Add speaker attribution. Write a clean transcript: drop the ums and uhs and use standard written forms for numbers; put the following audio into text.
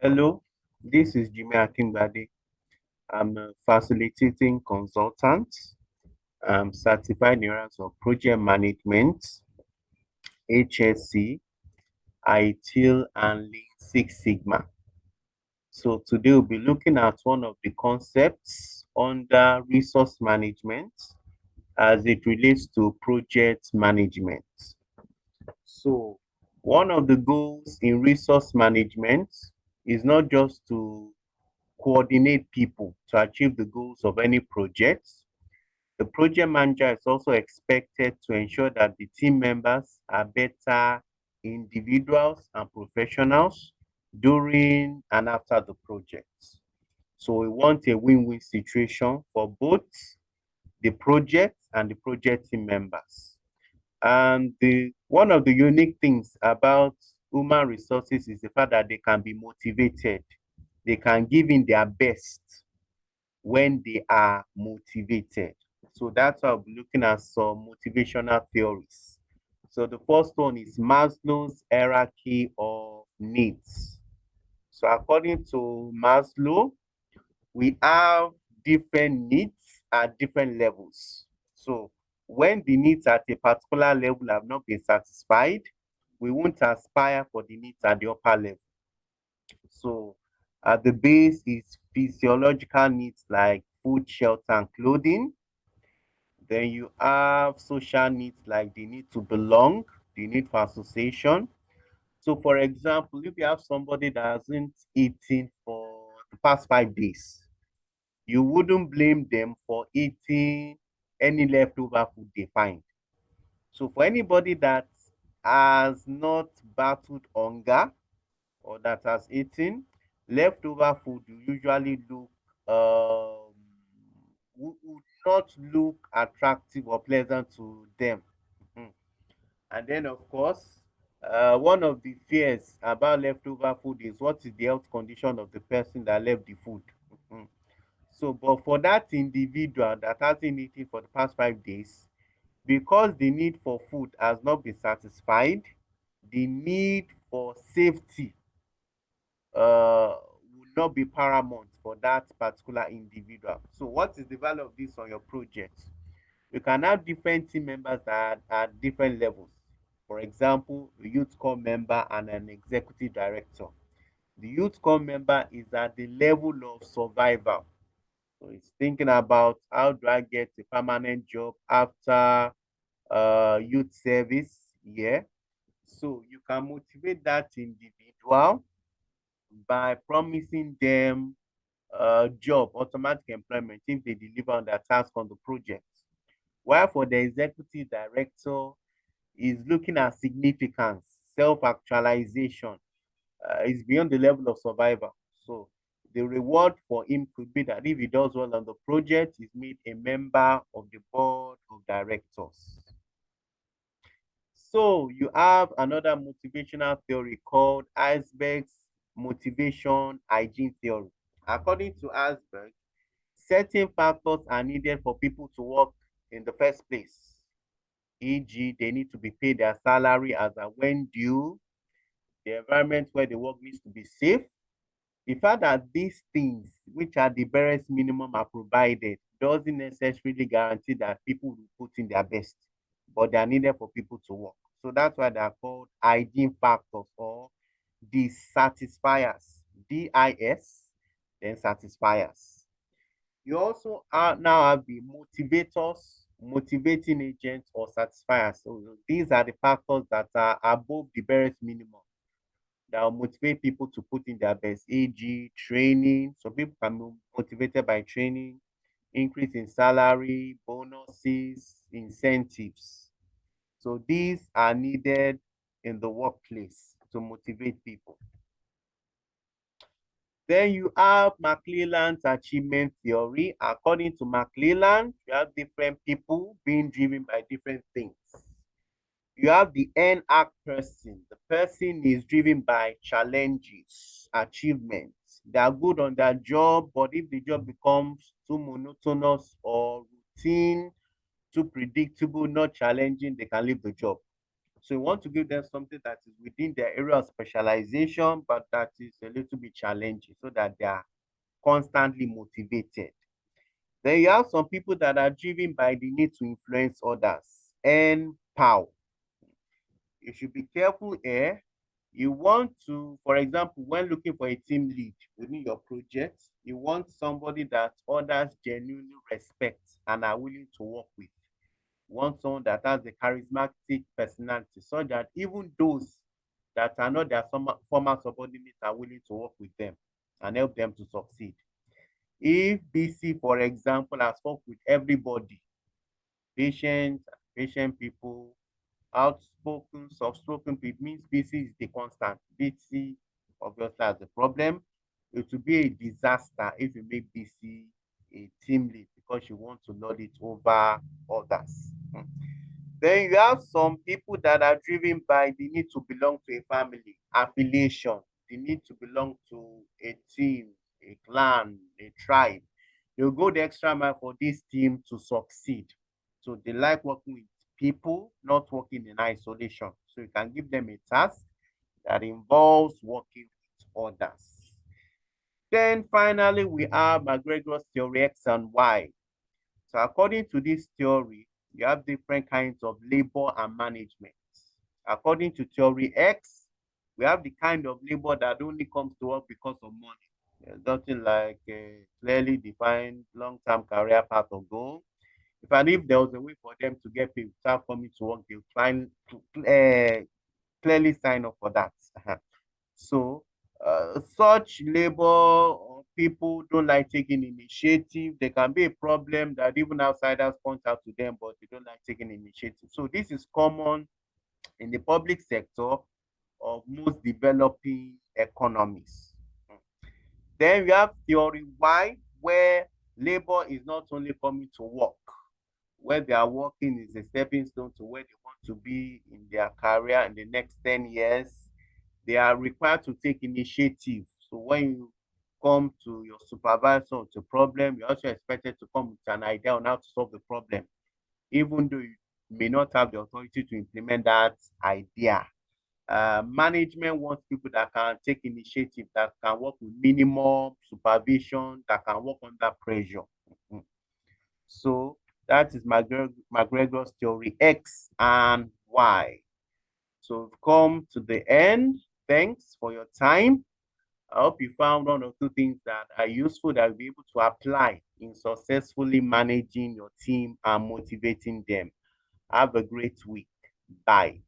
Speaker 1: Hello, this is Jimmy Akingbade. I'm a facilitating consultant. I'm certified in areas of project management, HSC, ITIL, and Lean Six Sigma. So today we'll be looking at one of the concepts under resource management as it relates to project management. So one of the goals in resource management is not just to coordinate people to achieve the goals of any project. The project manager is also expected to ensure that the team members are better individuals and professionals during and after the project. So we want a win-win situation for both the project and the project team members. And one of the unique things about human resources is the fact that they can be motivated. They can give in their best when they are motivated. So that's why I'll be looking at some motivational theories. So the first one is Maslow's hierarchy of needs. So according to Maslow, we have different needs at different levels. So when the needs at a particular level have not been satisfied, we won't aspire for the needs at the upper level. So at the base is physiological needs like food, shelter, and clothing. Then you have social needs like the need to belong, the need for association. So for example, if you have somebody that hasn't eaten for the past 5 days, you wouldn't blame them for eating any leftover food they find. So for anybody that has not battled hunger or that has eaten, leftover food will usually um would not look attractive or pleasant to them. Mhm. And then of course, one of the fears about leftover food is what is the health condition of the person that left the food. Mhm. So, but for that individual that hasn't eaten for the past 5 days, because the need for food has not been satisfied, the need for safety will not be paramount for that particular individual. So what is the value of this on your project? You can have different team members that are at different levels. For example, a youth core member and an executive director. The youth core member is at the level of survival. So it's thinking about how do I get a permanent job after youth service. Yeah. So you can motivate that individual by promising them job, automatic employment if they deliver on their task on the project. While for the executive director is looking at significance, self-actualization, is beyond the level of survival. So the reward for him could be that if he does well on the project, he's made a member of the board of directors. So you have another motivational theory called Iceberg's motivation hygiene theory. According to Iceberg, certain factors are needed for people to work in the first place. E.g., they need to be paid their salary as and when due, the environment where they work needs to be safe. The fact that these things, which are the barest minimum, are provided doesn't necessarily guarantee that people will put in their best, but they are needed for people to work. So that's why they are called hygiene factors or dissatisfiers. DIS, then satisfiers. You also now have the motivators, motivating agents, or satisfiers. So these are the factors that are above the barest minimum that will motivate people to put in their best, e.g., training. So people can be motivated by training, increase in salary, bonuses, incentives. So these are needed in the workplace to motivate people. Then you have McClelland's achievement theory. According to McClelland, you have different people being driven by different things. You have the end act person. The person is driven by challenges, achievements. They are good on their job, but if the job becomes too monotonous or routine, too predictable, not challenging, they can leave the job. So you want to give them something that is within their area of specialization, but that is a little bit challenging so that they are constantly motivated. Then you have some people that are driven by the need to influence others and power. You should be careful here. You want to, for example, when looking for a team lead within your project, you want somebody that others genuinely respect and are willing to work with. You want someone that has a charismatic personality so that even those that are not their former subordinates are willing to work with them and help them to succeed. If BC, for example, has worked with everybody, patient, patient people, outspoken, soft-spoken people, means BC is the constant. BC obviously has a problem. It will be a disaster if you make BC a team lead because you want to lord it over others. Then you have some people that are driven by the need to belong to a family, affiliation, the need to belong to a team, a clan, a tribe. They'll go the extra mile for this team to succeed. So they like working with people, not working in isolation. So you can give them a task that involves working with others. Then finally, we have McGregor's theory X and Y. So according to this theory, you have different kinds of labor and management. According to theory X, we have the kind of labor that only comes to work because of money. There's nothing like a clearly defined long-term career path or goal. If there was a way for them to get paid without coming to work, they'll clearly sign up for that. So such labor or people don't like taking initiative. There can be a problem that even outsiders point out to them, but they don't like taking initiative. So this is common in the public sector of most developing economies. Then we have theory Y, where labor is not only coming to work, where they are working is a stepping stone to where they want to be in their career in the next 10 years. They are required to take initiative. So when you come to your supervisor with a problem, you're also expected to come with an idea on how to solve the problem, even though you may not have the authority to implement that idea. Management wants people that can take initiative, that can work with minimum supervision, that can work under pressure. Mhm. So that is McGregor's theory X and Y. So we've come to the end. Thanks for your time. I hope you found one or two things that are useful that you'll be able to apply in successfully managing your team and motivating them. Have a great week. Bye.